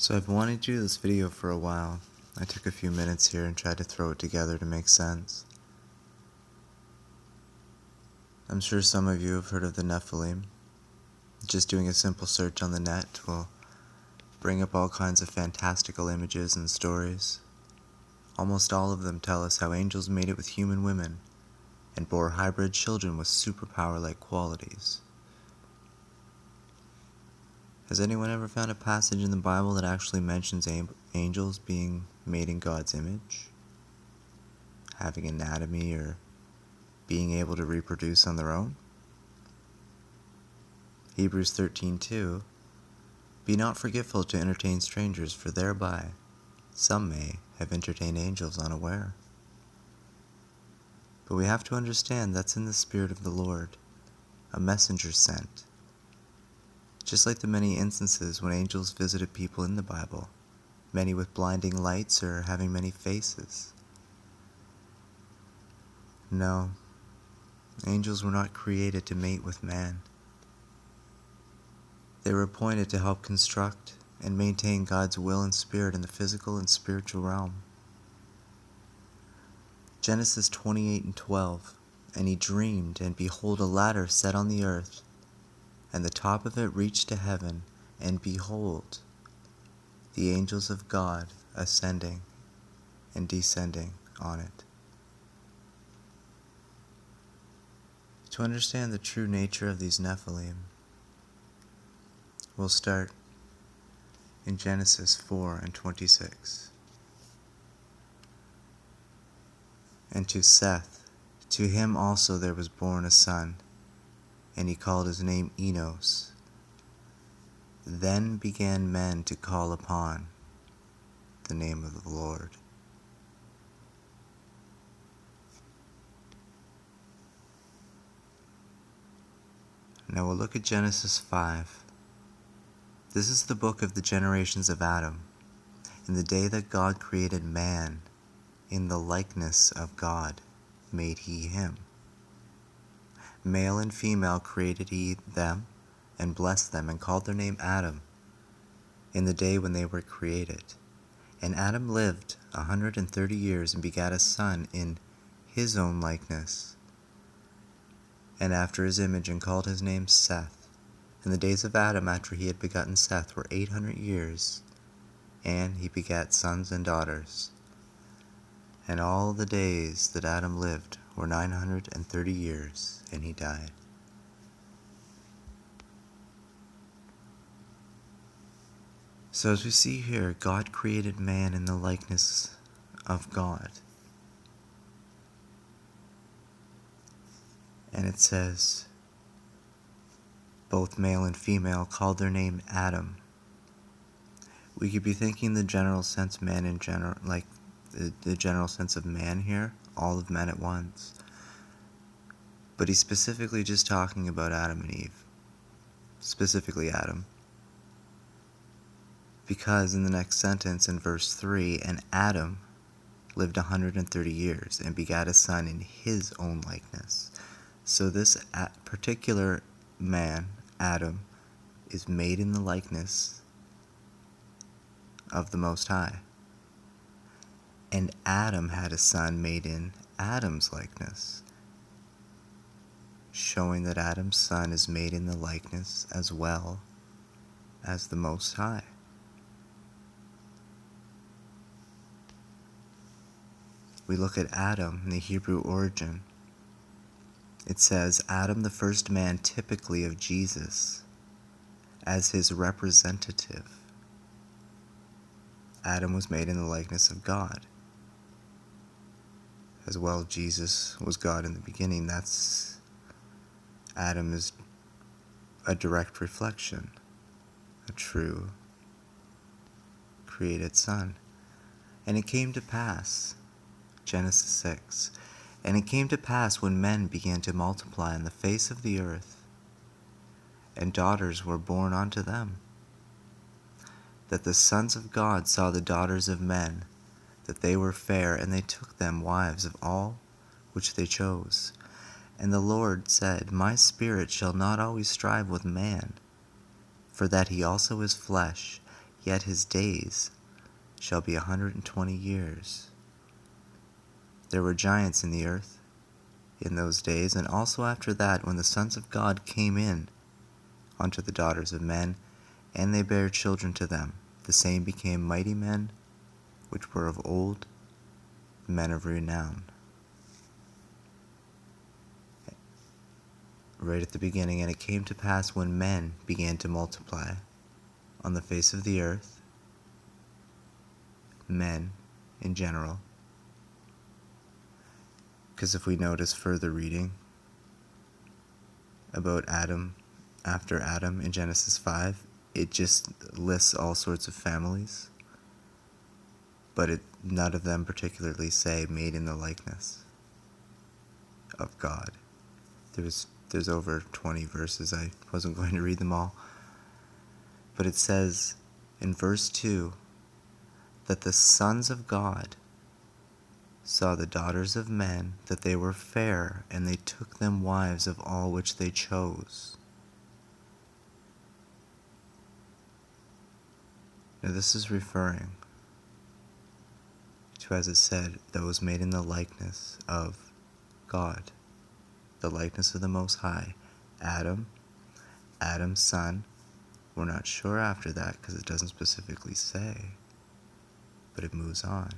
So I've wanted to do this video for a while. I took a few minutes here and tried to throw it together to make sense. I'm sure some of you have heard of the Nephilim. Just doing a simple search on the net will bring up all kinds of fantastical images and stories. Almost all of them tell us how angels mated with human women and bore hybrid children with superpower-like qualities. Has anyone ever found a passage in the Bible that actually mentions angels being made in God's image? Having anatomy or being able to reproduce on their own? Hebrews 13:2, "Be not forgetful to entertain strangers, for thereby some may have entertained angels unaware." But we have to understand that's in the Spirit of the Lord, a messenger sent. Just like the many instances when angels visited people in the Bible, many with blinding lights or having many faces. No, angels were not created to mate with man. They were appointed to help construct and maintain God's will and spirit in the physical and spiritual realm. Genesis 28:12, "And he dreamed, and behold, a ladder set on the earth, and the top of it reached to heaven, and behold, the angels of God ascending and descending on it." To understand the true nature of these Nephilim, we'll start in Genesis 4:26. "And to Seth, to him also there was born a son, and he called his name Enos. Then began men to call upon the name of the Lord." Now we'll look at Genesis 5. This is the book of the generations of Adam. In the day that God created man, in the likeness of God made he him. Male and female created he them, and blessed them, and called their name Adam, in the day when they were created. And Adam lived 130 years, and begat a son in his own likeness, and after his image, and called his name Seth. And the days of Adam after he had begotten Seth were 800 years, and he begat sons and daughters. And all the days that Adam lived were 930 years, and he died. So as we see here, God created man in the likeness of God. And it says, both male and female called their name Adam. We could be thinking the general sense man in general, like the general sense of man here, all of men at once. But he's specifically just talking about Adam and Eve. Specifically Adam. Because in the next sentence in verse 3, "And Adam lived 130 years, and begat a son in his own likeness." So this particular man, Adam, is made in the likeness of the Most High. And Adam had a son made in Adam's likeness, showing that Adam's son is made in the likeness as well as the Most High. We look at Adam in the Hebrew origin. It says, Adam, the first man, typically of Jesus, as his representative. Adam was made in the likeness of God. As well, Jesus was God in the beginning. Adam is a direct reflection, a true created son. And it came to pass, Genesis 6, "And it came to pass when men began to multiply on the face of the earth, and daughters were born unto them, that the sons of God saw the daughters of men, that they were fair, and they took them wives of all which they chose. And the Lord said, My spirit shall not always strive with man, for that he also is flesh, yet his days shall be 120 years. There were giants in the earth in those days, and also after that, when the sons of God came in unto the daughters of men, and they bare children to them. The same became mighty men, which were of old, men of renown. Right at the beginning, and it came to pass when men began to multiply on the face of the earth, men in general, because if we notice further reading about Adam, after Adam in Genesis 5, it just lists all sorts of families, but none of them particularly say made in the likeness of God. There's over 20 verses. I wasn't going to read them all. But it says in verse 2 that the sons of God saw the daughters of men, that they were fair, and they took them wives of all which they chose. Now this is referring to, as it said, those made in the likeness of God, the likeness of the Most High. Adam's son. We're not sure after that because it doesn't specifically say, but it moves on.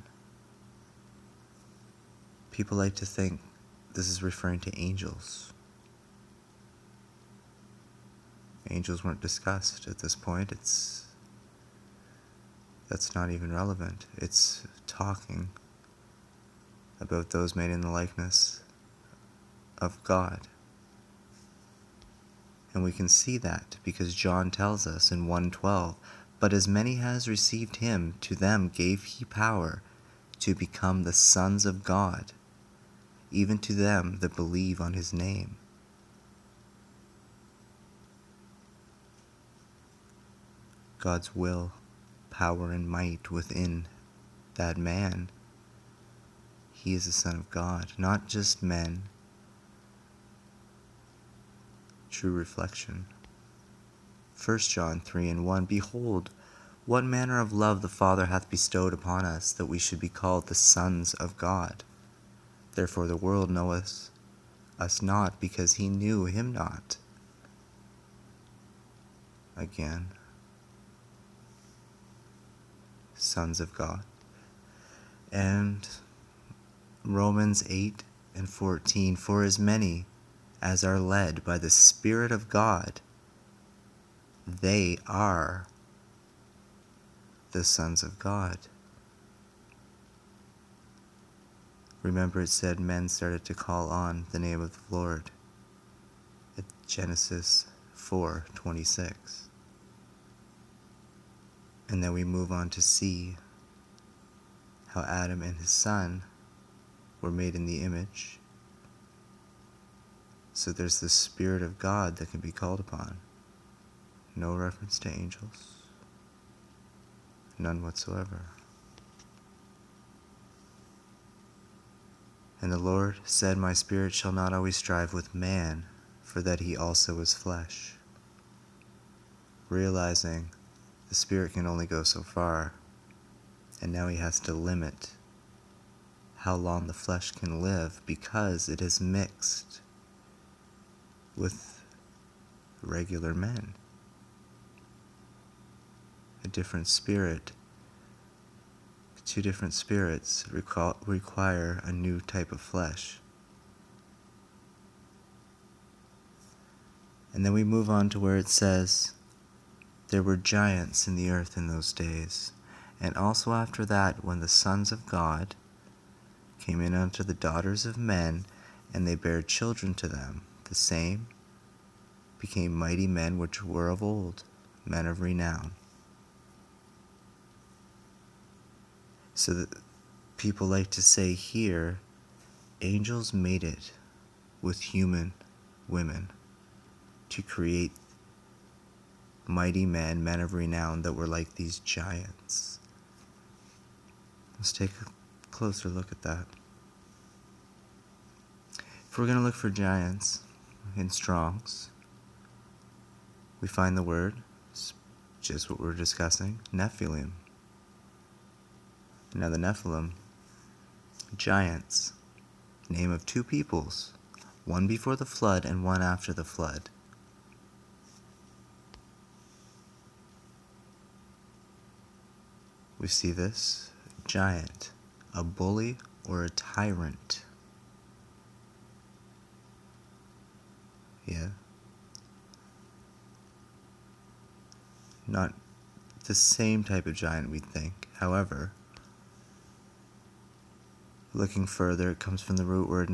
People like to think this is referring to angels. Angels weren't discussed at this point. That's not even relevant. It's talking about those made in the likeness of God. And we can see that because John tells us in 1:12, but as many as received him, to them gave he power to become the sons of God, even to them that believe on his name. God's will, power, and might within that man. He is the Son of God, not just men. True reflection. 1 John 3:1, behold, what manner of love the Father hath bestowed upon us, that we should be called the sons of God. Therefore the world knoweth us not, because he knew him not. Again, sons of God. And Romans 8:14, for as many as are led by the Spirit of God, they are the sons of God. Remember, it said men started to call on the name of the Lord at Genesis 4:26. And then we move on to see how Adam and his son were made in the image. So there's the Spirit of God that can be called upon. No reference to angels. None whatsoever. And the Lord said, my spirit shall not always strive with man, for that he also is flesh. Realizing the spirit can only go so far, and now he has to limit how long the flesh can live because it is mixed with regular men. A different spirit, two different spirits require a new type of flesh. And then we move on to where it says, there were giants in the earth in those days. And also after that, when the sons of God came in unto the daughters of men, and they bare children to them, the same became mighty men which were of old, men of renown. So that people like to say here, angels made it with human women to create mighty men, men of renown that were like these giants. Let's take a closer look at that. If we're going to look for giants in Strong's, we find the word just what we're discussing, Nephilim. Now the Nephilim, giants, name of two peoples, one before the flood and one after the flood. We see this giant, a bully or a tyrant. Yeah. Not the same type of giant we'd think. However, looking further, it comes from the root word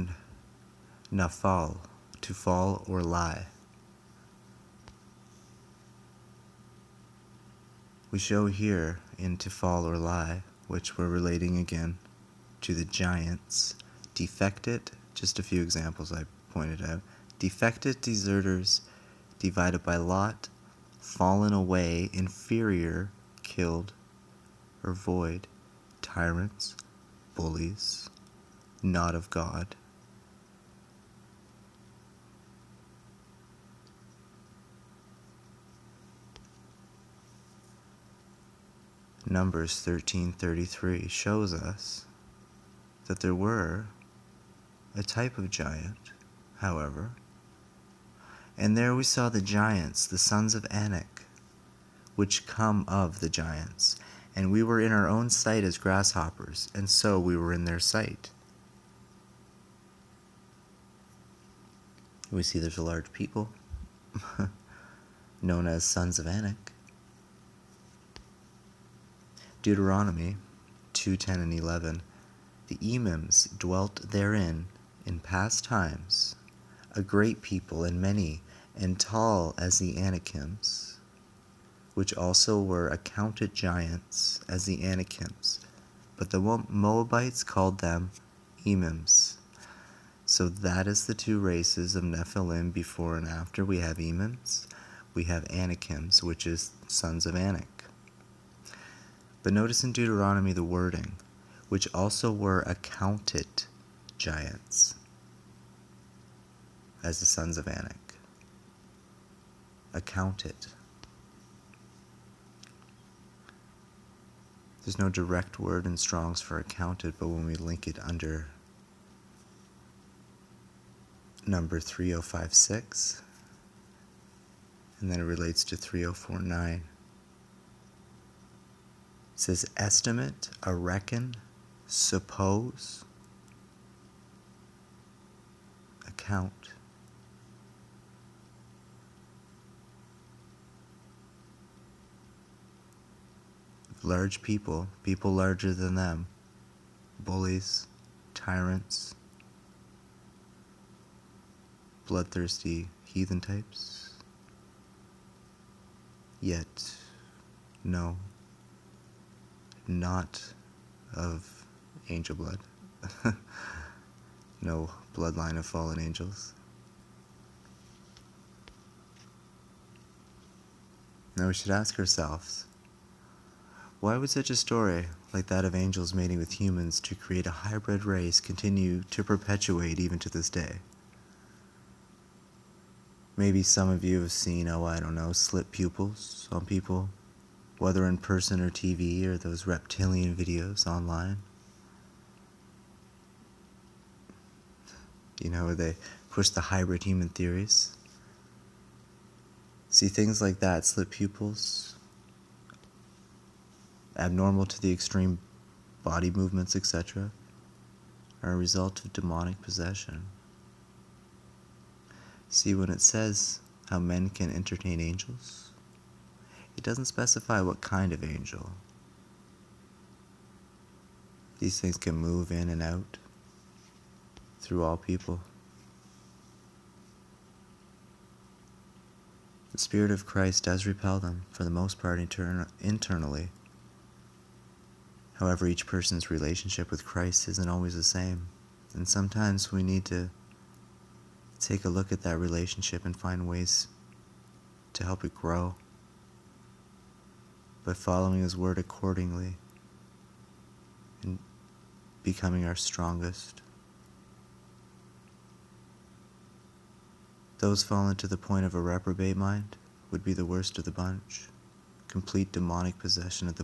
nafal, to fall or lie. We show here in to fall or lie, which we're relating again to the giants, defected, just a few examples I pointed out, defected deserters divided by lot, fallen away, inferior, killed, or void, tyrants, bullies, not of God. Numbers 13:33 shows us that there were a type of giant, however, and there we saw the giants, the sons of Anak, which come of the giants, and we were in our own sight as grasshoppers, and so we were in their sight. We see there's a large people, known as sons of Anak. Deuteronomy 2:10 and 11, the Emims dwelt therein in past times, a great people and many, and tall as the Anakims, which also were accounted giants as the Anakims, but the Moabites called them Emims. So that is the two races of Nephilim before and after. We have Emims, we have Anakims, which is sons of Anak. But notice in Deuteronomy the wording, which also were accounted giants as the sons of Anak. Accounted. There's no direct word in Strong's for accounted, but when we link it under number 3056, and then it relates to 3049. It says estimate, a reckon, suppose, account. Large people, people larger than them, bullies, tyrants, bloodthirsty heathen types. Yet, no, not of angel blood. No bloodline of fallen angels. Now we should ask ourselves, why would such a story like that of angels mating with humans to create a hybrid race continue to perpetuate even to this day? Maybe some of you have seen, slit pupils on people, whether in person or TV, or those reptilian videos online. Where they push the hybrid human theories. See, things like that, slit pupils, abnormal to the extreme body movements, etc., are a result of demonic possession. See, when it says how men can entertain angels, it doesn't specify what kind of angel. These things can move in and out through all people. The Spirit of Christ does repel them, for the most part internally. However, each person's relationship with Christ isn't always the same, and sometimes we need to take a look at that relationship and find ways to help it grow by following His Word accordingly and becoming our strongest. Those fallen to the point of a reprobate mind would be the worst of the bunch. complete demonic possession at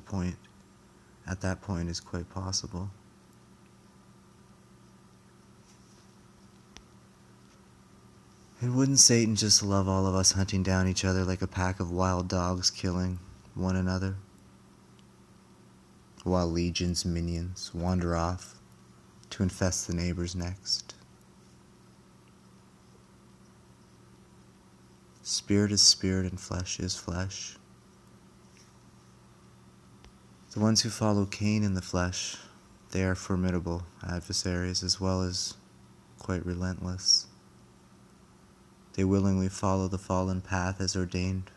that point is quite possible. And wouldn't Satan just love all of us hunting down each other like a pack of wild dogs killing one another, while legions, minions, wander off to infest the neighbors next? Spirit is spirit and flesh is flesh. The ones who follow Cain in the flesh, they are formidable adversaries as well as quite relentless. They willingly follow the fallen path as ordained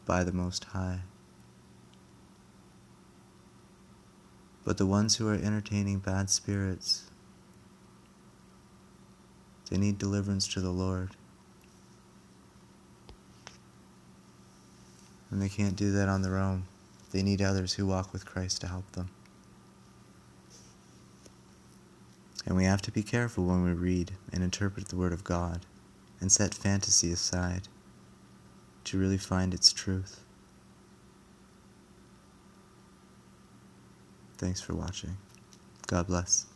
by the Most High. But the ones who are entertaining bad spirits, they need deliverance to the Lord. And they can't do that on their own. They need others who walk with Christ to help them. And we have to be careful when we read and interpret the Word of God and set fantasy aside to really find its truth. Thanks for watching. God bless.